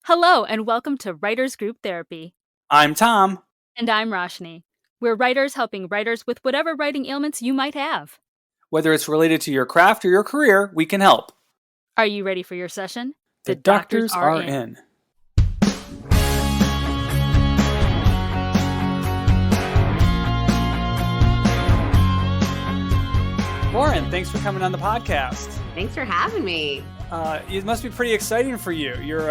Hello, and welcome to Writers Group Therapy. I'm Tom. And I'm Roshni. We're writers helping writers with whatever writing ailments you might have. Whether it's related to your craft or your career, we can help. Are you ready for your session? The doctors are in. Lauryn, thanks for coming on the podcast. Thanks for having me. It must be pretty exciting for you. You're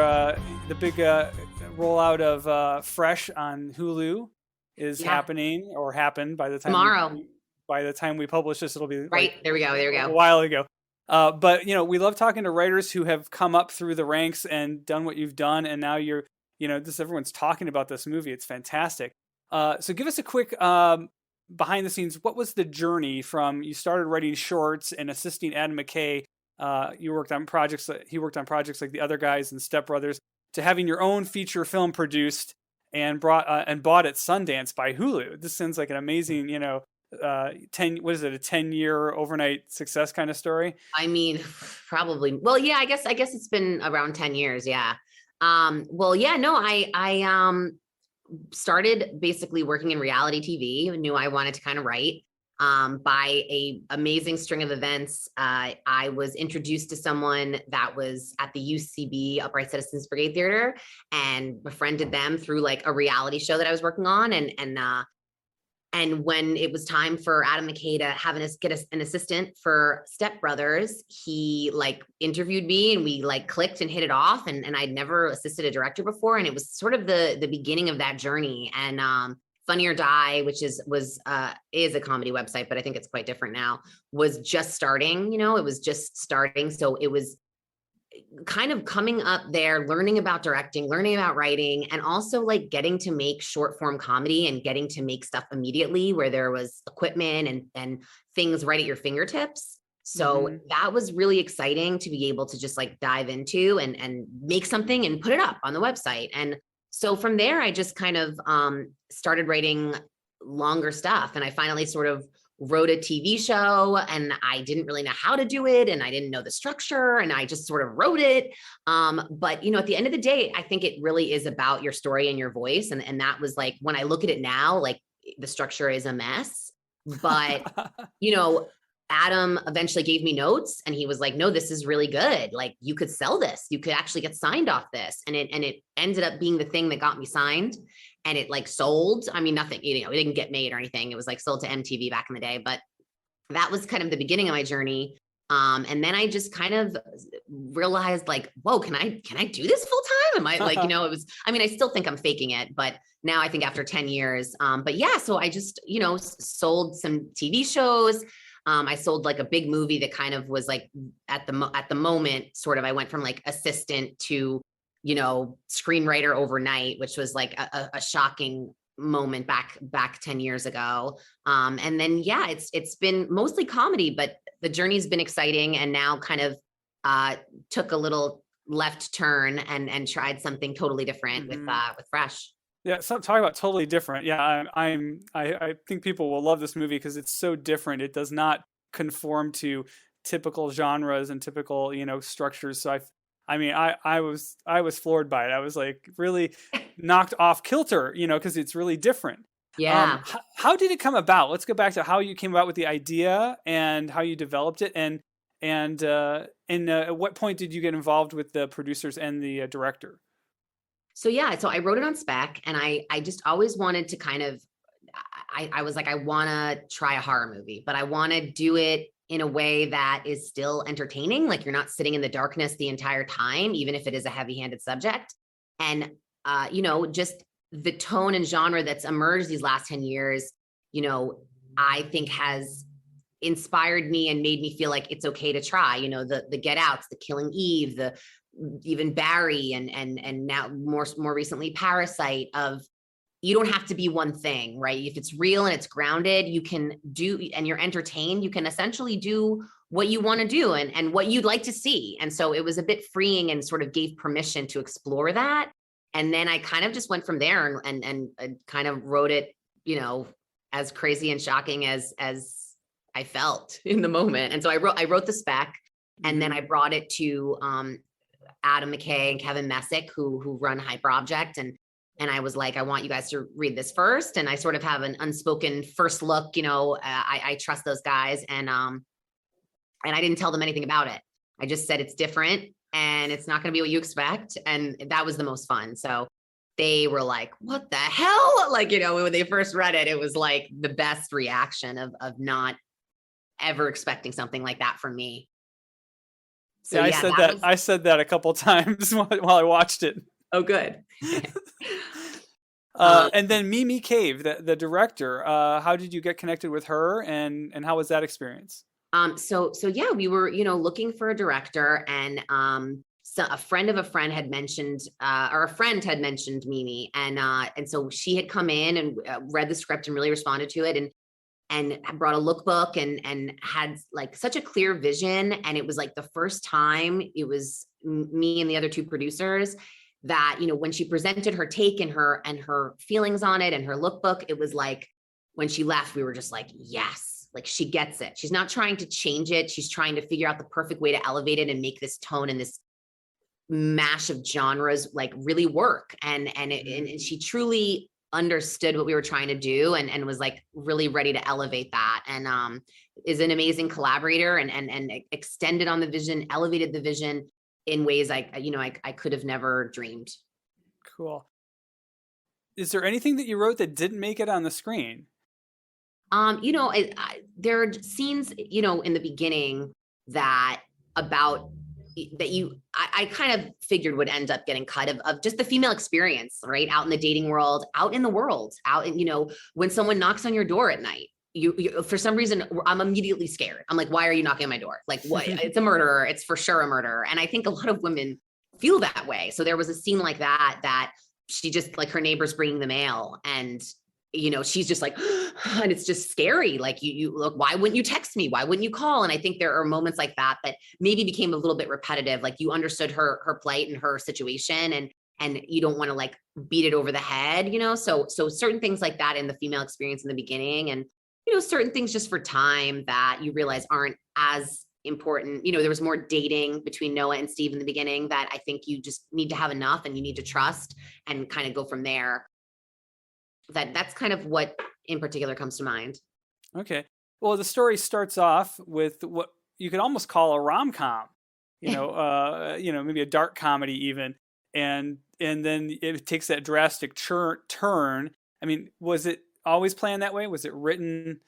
the big rollout of Fresh on Hulu is happening or happened by the time tomorrow. By the time we publish this, it'll be right. There we go. A while ago. But we love talking to writers who have come up through the ranks and done what you've done, and now you're everyone's talking about this movie. It's fantastic. So give us a quick behind the scenes. What was the journey from you started writing shorts and assisting Adam McKay? He worked on projects like The Other Guys and Step Brothers, to having your own feature film produced and bought at Sundance by Hulu. This sounds like an amazing, 10-year overnight success kind of story? I mean, probably. Well, yeah, I guess it's been around 10 years. Yeah. I started basically working in reality TV. Knew I wanted to kind of write. By a amazing string of events, I was introduced to someone that was at the UCB Upright Citizens Brigade Theater, and befriended them through like a reality show that I was working on. And when it was time for Adam McKay to get an assistant for Step Brothers, he like interviewed me and we like clicked and hit it off. And I'd never assisted a director before. And it was sort of the beginning of that journey. And Funny or Die, which is a comedy website, but I think it's quite different now, was just starting. It was just starting. So it was kind of coming up there, learning about directing, learning about writing, and also like getting to make short form comedy and getting to make stuff immediately where there was equipment and things right at your fingertips. So that was really exciting to be able to just like dive into and make something and put it up on the website. And so from there, I just kind of started writing longer stuff. And I finally sort of wrote a TV show, and I didn't really know how to do it, and I didn't know the structure, and I just sort of wrote it. But at the end of the day, I think it really is about your story and your voice. And that was like, when I look at it now, like the structure is a mess, but Adam eventually gave me notes, and he was like, no, this is really good. Like, you could sell this. You could actually get signed off this. And it ended up being the thing that got me signed, and it like sold. I mean, nothing, it didn't get made or anything. It was like sold to MTV back in the day, but that was kind of the beginning of my journey. And then I just kind of realized like, whoa, can I do this full time? Am I like, I still think I'm faking it, but now I think after 10 years, but yeah, so I just, sold some TV shows. I sold like a big movie that kind of was like at the moment, sort of, I went from like assistant to, screenwriter overnight, which was like a shocking moment back 10 years ago. And then, yeah, it's been mostly comedy, but the journey's been exciting, and now kind of took a little left turn and tried something totally different with Fresh. Yeah, so talking about totally different. Yeah, I think people will love this movie because it's so different. It does not conform to typical genres and typical, structures. So I was floored by it. I was like really knocked off kilter, because it's really different. Yeah. How did it come about? Let's go back to how you came about with the idea and how you developed it, and at what point did you get involved with the producers and the director? So I wrote it on spec, and I just always wanted to kind of, I was like, I want to try a horror movie, but I want to do it in a way that is still entertaining. Like, you're not sitting in the darkness the entire time, even if it is a heavy-handed subject. And, just the tone and genre that's emerged these last 10 years, I think has inspired me and made me feel like it's okay to try, the Get Outs, the Killing Eve, even Barry, and now more recently Parasite, of you don't have to be one thing, right? If it's real and it's grounded, you can do, and you're entertained, you can essentially do what you want to do and what you'd like to see. And so it was a bit freeing and sort of gave permission to explore that. And then I kind of just went from there and kind of wrote it, as crazy and shocking as I felt in the moment. And so I wrote the spec, and then I brought it to Adam McKay and Kevin Messick, who run Hyper Object. And I was like, I want you guys to read this first. And I sort of have an unspoken first look, I trust those guys. And I didn't tell them anything about it. I just said, it's different and it's not going to be what you expect. And that was the most fun. So they were like, what the hell? Like, when they first read it, it was like the best reaction of not ever expecting something like that from me. So yeah, I said that a couple times while I watched it. Oh, good. And then Mimi Cave, the director, how did you get connected with her and how was that experience? So yeah, we were, looking for a director, and so a friend of a friend had mentioned, or a friend had mentioned Mimi, and so she had come in and read the script and really responded to it, and brought a lookbook and had like such a clear vision. And it was like the first time it was me and the other two producers that, when she presented her take and her feelings on it and her lookbook, it was like when she left, we were just like, yes, like she gets it. She's not trying to change it. She's trying to figure out the perfect way to elevate it and make this tone and this mash of genres like really work. And she truly understood what we were trying to do and was like really ready to elevate that, and is an amazing collaborator and extended on the vision, elevated the vision in ways I could have never dreamed. Cool. Is there anything that you wrote that didn't make it on the screen? There are scenes, in the beginning that I kind of figured would end up getting cut of just the female experience, right? Out in the dating world, out in the world, out in, when someone knocks on your door at night, you for some reason, I'm immediately scared. I'm like, why are you knocking on my door? Like, what? It's a murderer. It's for sure a murderer. And I think a lot of women feel that way. So there was a scene like that she just like her neighbor's bringing the mail, and she's just like, and it's just scary. Like you look, why wouldn't you text me? Why wouldn't you call? And I think there are moments like that maybe became a little bit repetitive. Like you understood her plight and her situation, and you don't want to like beat it over the head, so certain things like that in the female experience in the beginning, and, certain things just for time that you realize aren't as important. There was more dating between Noah and Steve in the beginning that I think you just need to have enough and you need to trust and kind of go from there. That's kind of what in particular comes to mind. Okay. Well, the story starts off with what you could almost call a rom-com, maybe a dark comedy even. And then it takes that drastic turn. I mean, was it always planned that way? Was it written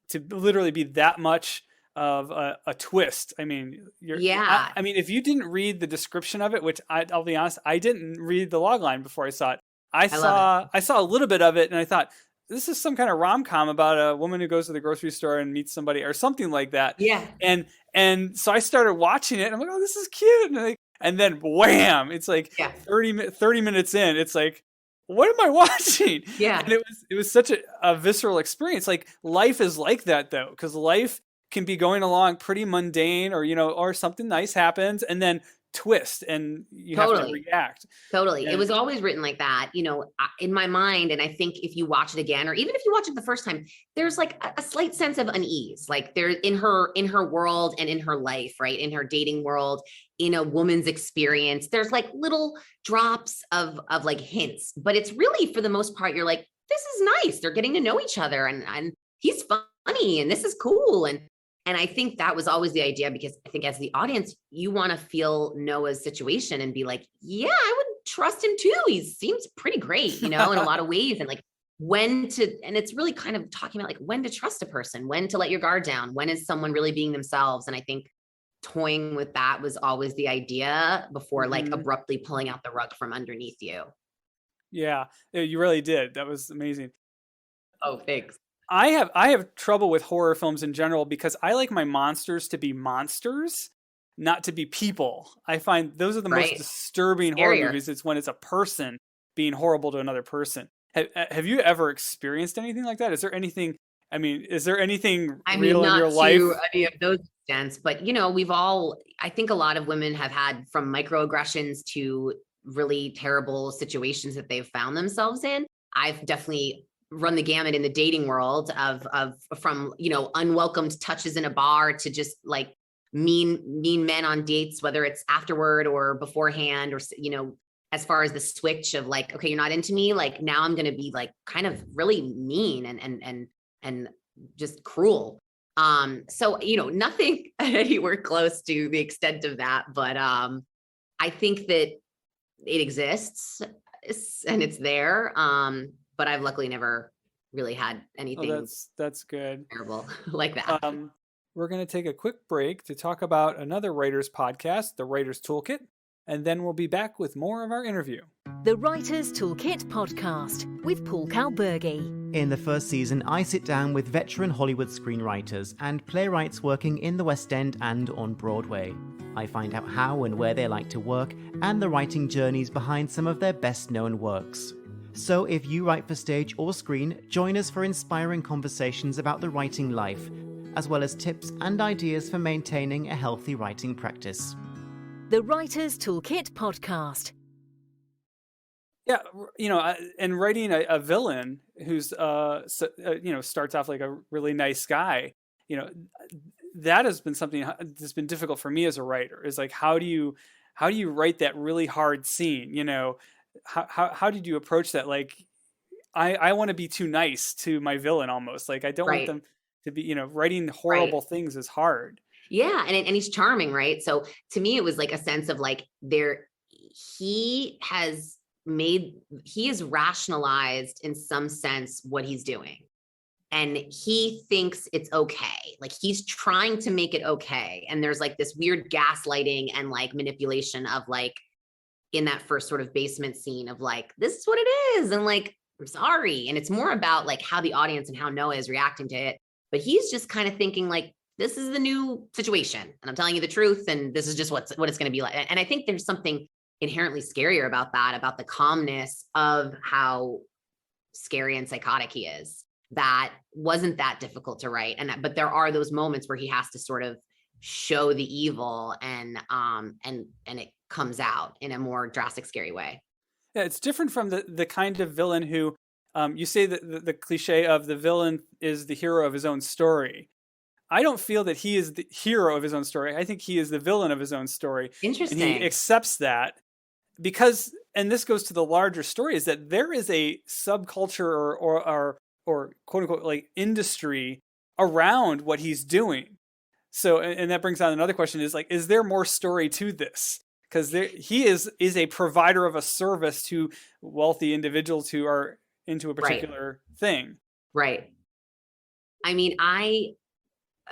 to literally be that much of a twist? I mean, if you didn't read the description of it, which I'll be honest, I didn't read the logline before I saw it. I saw a little bit of it and I thought, this is some kind of rom-com about a woman who goes to the grocery store and meets somebody or something like that. Yeah. And so I started watching it and I'm like, oh, this is cute. And then wham, it's like 30 minutes in, it's like, what am I watching? Yeah. And it was such a visceral experience. Like life is like that though, because life can be going along pretty mundane or something nice happens and then twist and you have to react. Totally. It was always written like that, in my mind. And I think if you watch it again, or even if you watch it the first time, there's like a slight sense of unease, like there in her world and in her life, right? In her dating world, in a woman's experience, there's like little drops of like hints, but it's really, for the most part, you're like, this is nice. They're getting to know each other and he's funny and this is cool. And I think that was always the idea, because I think as the audience, you want to feel Noah's situation and be like, yeah, I would trust him too. He seems pretty great, in a lot of ways. And like and it's really kind of talking about like when to trust a person, when to let your guard down, when is someone really being themselves. And I think toying with that was always the idea before like abruptly pulling out the rug from underneath you. Yeah, you really did. That was amazing. Oh, thanks. I have trouble with horror films in general because I like my monsters to be monsters, not to be people. I find those are the most disturbing horror movies. It's when it's a person being horrible to another person. Have you ever experienced anything like that? Is there anything real in your life? Not to any of those extents, but I think a lot of women have had, from microaggressions to really terrible situations that they've found themselves in. I've definitely run the gamut in the dating world from, unwelcomed touches in a bar to just like mean men on dates, whether it's afterward or beforehand, or, as far as the switch of like, okay, you're not into me, like now I'm going to be like kind of really mean and just cruel. So, nothing anywhere close to the extent of that, but I think that it exists and it's there. But I've luckily never really had anything that's good. terrible like that. We're going to take a quick break to talk about another writer's podcast, The Writer's Toolkit, and then we'll be back with more of our interview. The Writer's Toolkit podcast with Paul Kalburgi. In the first season, I sit down with veteran Hollywood screenwriters and playwrights working in the West End and on Broadway. I find out how and where they like to work and the writing journeys behind some of their best-known works. So if you write for stage or screen, join us for inspiring conversations about the writing life, as well as tips and ideas for maintaining a healthy writing practice. The Writer's Toolkit podcast. Yeah, and writing a villain who's starts off like a really nice guy, that has been something that's been difficult for me as a writer. Is like, how do you write that really hard scene? How did you approach that? Like, I want to be too nice to my villain almost. Like, I don't want them to be, writing horrible things is hard. Yeah. And he's charming, right? So to me, it was like a sense of like he has rationalized in some sense what he's doing. And he thinks it's okay. Like he's trying to make it okay. And there's like this weird gaslighting and like manipulation of like in that first sort of basement scene of like, this is what it is. And like, I'm sorry. And it's more about like how the audience and how Noah is reacting to it. But he's just kind of thinking like, this is the new situation and I'm telling you the truth. And this is just what it's going to be like. And I think there's something inherently scarier about that, about the calmness of how scary and psychotic he is. That wasn't that difficult to write. But there are those moments where he has to sort of show the evil and it comes out in a more drastic, scary way. Yeah, it's different from the kind of villain who you say that the cliche of the villain is the hero of his own story. I don't feel that he is the hero of his own story. I think he is the villain of his own story. Interesting. And he accepts that because, and this goes to the larger story, is that there is a subculture or quote unquote like industry around what he's doing. So, and that brings on another question is like, is there more story to this? Because he is a provider of a service to wealthy individuals who are into a particular thing. Right. I mean,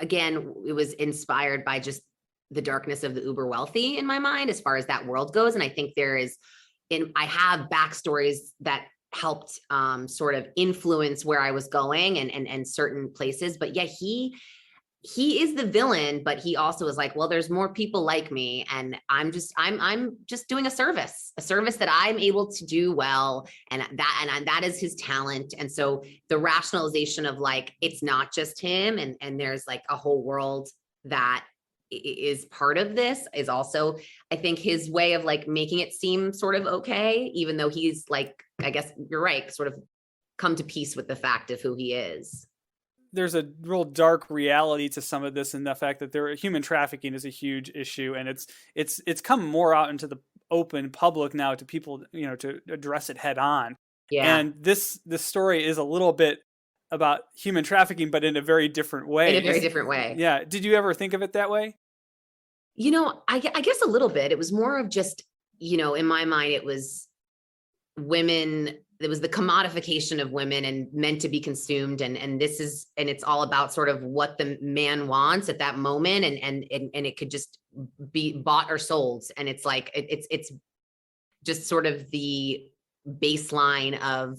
again, it was inspired by just the darkness of the uber wealthy in my mind, as far as that world goes. And I think I have backstories that helped sort of influence where I was going and certain places. But yeah, he is the villain, but he also is like, well, there's more people like me. And I'm just doing a service that I'm able to do well. And that is his talent. And so the rationalization of like, it's not just him. And there's like a whole world that is part of this is also, I think, his way of like making it seem sort of okay, even though he's like, I guess you're right, sort of come to peace with the fact of who he is. There's a real dark reality to some of this, and the fact that human trafficking is a huge issue, and it's come more out into the open public now to people, to address it head on. Yeah. And this story is a little bit about human trafficking, but in a very different way. In a very different way. Yeah. Did you ever think of it that way? I guess a little bit. It was more of just, in my mind, it was women. It was the commodification of women and meant to be consumed. And it's all about sort of what the man wants at that moment. And it could just be bought or sold. And it's like, it's just sort of the baseline of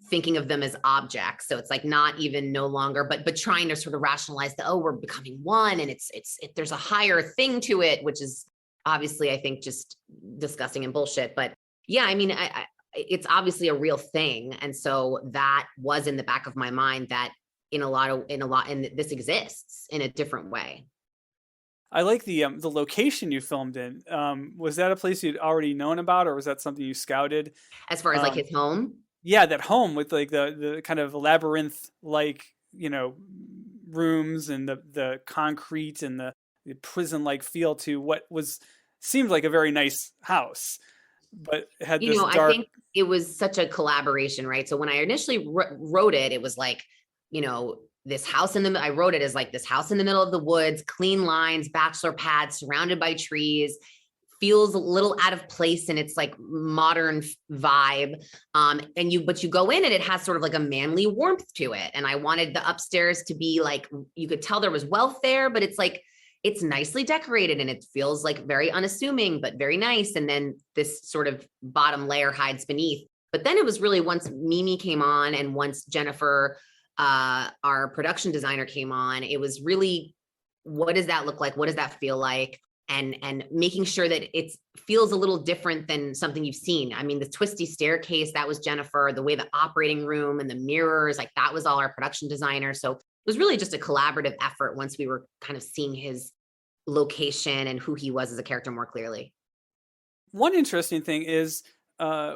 thinking of them as objects. So it's like not even no longer, but trying to sort of rationalize we're becoming one. And there's a higher thing to it, which is obviously, I think, just disgusting and bullshit. But yeah, I mean, it's obviously a real thing. And so that was in the back of my mind that and this exists in a different way. I like the location you filmed in. Was that a place you'd already known about, or was that something you scouted? As far as like his home? Yeah, that home with like the kind of labyrinth like, rooms and the concrete and the prison-like feel to what seemed like a very nice house, but had this I dark. think it was such a collaboration, right? So when I initially wrote it, it was like, this house I wrote it as like this house in the middle of the woods, clean lines, bachelor pad, surrounded by trees, feels a little out of place in its like modern vibe. But you go in and it has sort of like a manly warmth to it. And I wanted the upstairs to be like, you could tell there was wealth there, but it's like, it's nicely decorated and it feels like very unassuming, but very nice. And then this sort of bottom layer hides beneath. But then it was really once Mimi came on and once Jennifer, our production designer, came on, it was really, what does that look like? What does that feel like? And making sure that it feels a little different than something you've seen. I mean, the twisty staircase, that was Jennifer, the way the operating room and the mirrors, like that was all our production designer. So it was really just a collaborative effort once we were kind of seeing his location and who he was as a character more clearly. One interesting thing is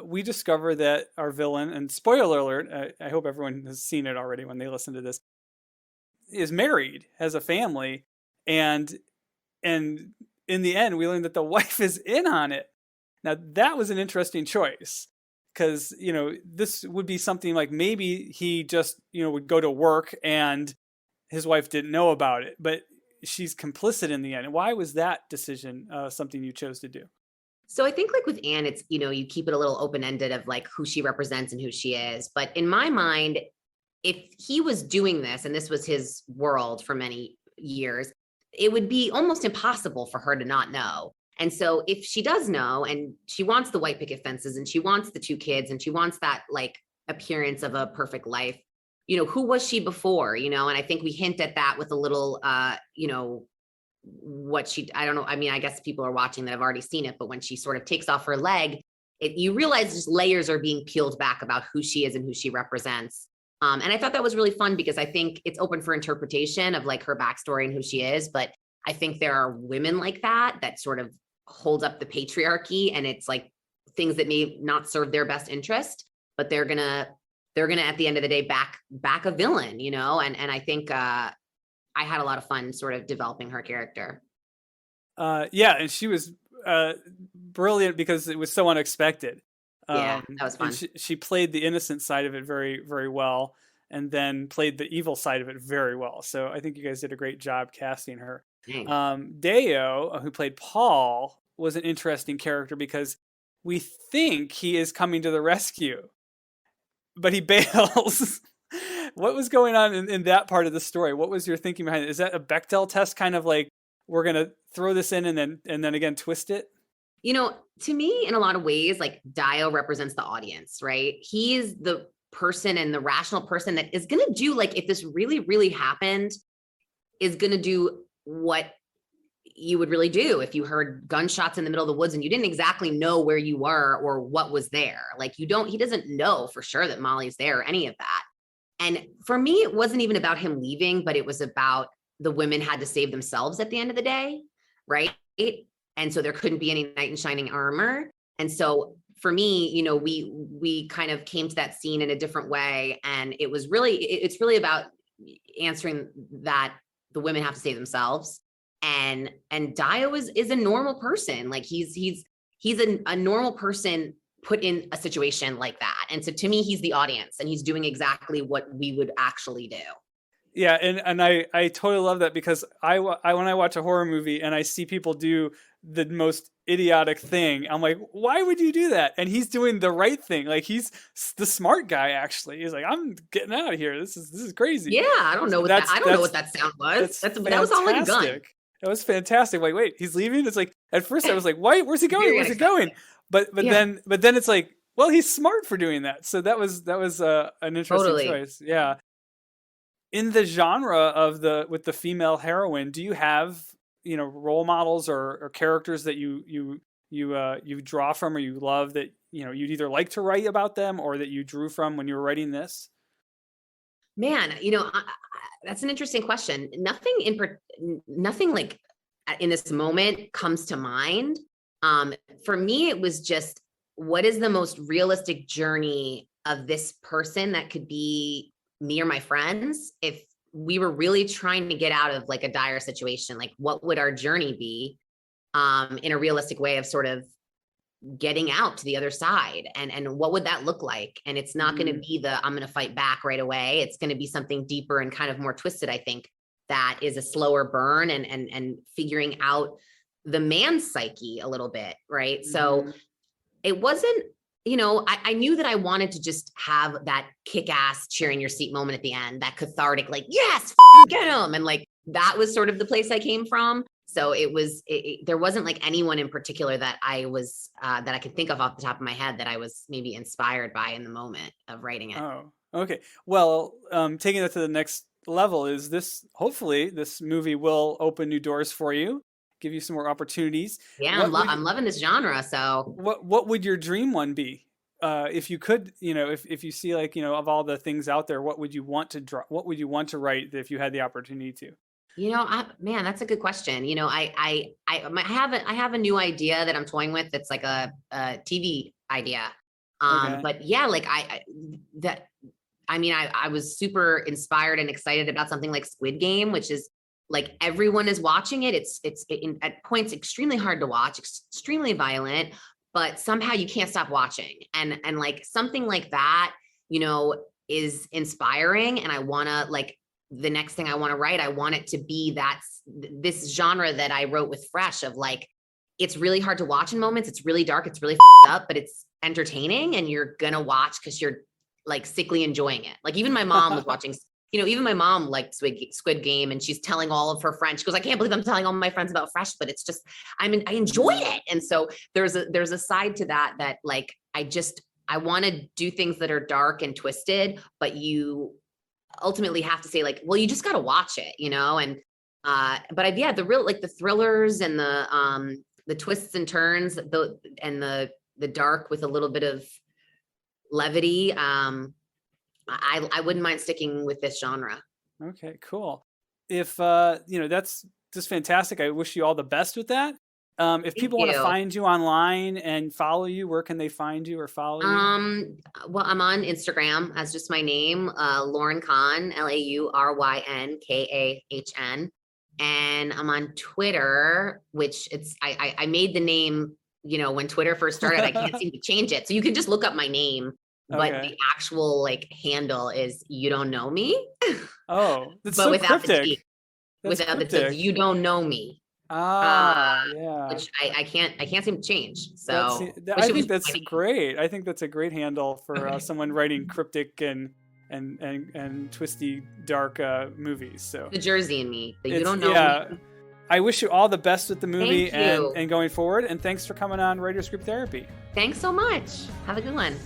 we discover that our villain, and spoiler alert, I hope everyone has seen it already when they listen to this, is married, has a family, and in the end, we learned that the wife is in on it. Now, that was an interesting choice because, this would be something like maybe he just, would go to work and his wife didn't know about it, but she's complicit in the end. Why was that decision something you chose to do? So I think like with Anne, it's, you keep it a little open-ended of like who she represents and who she is. But in my mind, if he was doing this and this was his world for many years, it would be almost impossible for her to not know. And so if she does know and she wants the white picket fences and she wants the 2 kids and she wants that like appearance of a perfect life, who was she before, and I think we hint at that with a little, I don't know. I mean, I guess people are watching that have already seen it, but when she sort of takes off her leg, you realize just layers are being peeled back about who she is and who she represents. And I thought that was really fun because I think it's open for interpretation of like her backstory and who she is. But I think there are women like that sort of hold up the patriarchy, and it's like things that may not serve their best interest, but they're gonna at the end of the day back a villain, and I think I had a lot of fun sort of developing her character. Yeah, and she was brilliant because it was so unexpected. Yeah, that was fun. She played the innocent side of it very, very well, and then played the evil side of it very well. So I think you guys did a great job casting her. Deo, who played Paul, was an interesting character because we think he is coming to the rescue, but he bails. What was going on in that part of the story? What was your thinking behind it? Is that a Bechdel test, kind of like we're going to throw this in and then again twist it? To me, in a lot of ways, like Dio represents the audience, right? He is the person and the rational person that is going to do, like, if this really, really happened, is going to do what you would really do if you heard gunshots in the middle of the woods and you didn't exactly know where you were or what was there. Like, he doesn't know for sure that Molly's there or any of that. And for me, it wasn't even about him leaving, but it was about the women had to save themselves at the end of the day, right? And so there couldn't be any knight in shining armor. And so for me, we kind of came to that scene in a different way. And it's really about answering that the women have to save themselves. And Dio is a normal person. Like he's a normal person put in a situation like that. And so to me, he's the audience and he's doing exactly what we would actually do. Yeah. And I totally love that because I when I watch a horror movie and I see people do the most idiotic thing, I'm like, why would you do that? And he's doing the right thing. Like, he's the smart guy, actually. He's like, I'm getting out of here. This is crazy. Yeah. I don't know what that sound was. That was all like a gun. That was fantastic. Like, wait, he's leaving? It's like, at first I was like, why? Where's he going? Where's he going? But then it's like, well, he's smart for doing that. So that was an interesting choice. Yeah. In the genre of with the female heroine, do you have, role models or characters that you draw from or you love that, you'd either like to write about them or that you drew from when you were writing this? Man, that's an interesting question. Nothing like in this moment comes to mind. For me, it was just, what is the most realistic journey of this person that could be me or my friends? If we were really trying to get out of like a dire situation. Like, what would our journey be in a realistic way of sort of getting out to the other side, and what would that look like? And it's not going to be I'm going to fight back right away. It's going to be something deeper and kind of more twisted, I think, that is a slower burn and figuring out the man's psyche a little bit, right? So it wasn't, I knew that I wanted to just have that kick-ass cheering your seat moment at the end, that cathartic, like, yes, get him. And like, that was sort of the place I came from. So there wasn't like anyone in particular that I was, that I could think of off the top of my head that I was maybe inspired by in the moment of writing it. Oh, okay. Well, taking that to the next level is hopefully this movie will open new doors for you, give you some more opportunities. Yeah, I'm loving this genre. So what would your dream one be? If you could, if you see like, of all the things out there, what would you want to what would you want to write if you had the opportunity to? Man, that's a good question. I have a new idea that I'm toying with. It's like a TV idea. Okay. But yeah, like I was super inspired and excited about something like Squid Game, which is like everyone is watching it. It's at points extremely hard to watch, extremely violent, but somehow you can't stop watching. And like something like that, is inspiring. And I want to like, the next thing I want to write, I want it to be this genre that I wrote with Fresh of like, it's really hard to watch in moments. It's really dark. It's really up, but it's entertaining and you're going to watch because you're like sickly enjoying it. Like even my mom was watching, even my mom liked Squid Game and she's telling all of her friends, she goes, I can't believe I'm telling all my friends about Fresh, but it's just, I enjoyed it. And so there's a side to that like, I want to do things that are dark and twisted, but you ultimately have to say like, well, you just got to watch it, and the real, like the thrillers and the twists and turns, the dark with a little bit of levity. I wouldn't mind sticking with this genre. Okay, cool. If that's just fantastic. I wish you all the best with that. If people want to find you online and follow you, where can they find you or follow you? Well, I'm on Instagram as just my name, Lauryn Kahn, LaurynKahn. And I'm on Twitter, which I made the name, when Twitter first started, I can't seem to change it. So you can just look up my name, but the actual like handle is You Don't Know Me. Oh, that's but so without cryptic. the T. Without cryptic. the T, You Don't Know Me. Yeah. Which I can't seem to change. So I think that's great. I think that's a great handle for someone writing cryptic and twisty, dark movies. So the Jersey in me. You don't know me. I wish you all the best with the movie Thank you. and going forward. And thanks for coming on Writers Group Therapy. Thanks so much. Have a good one.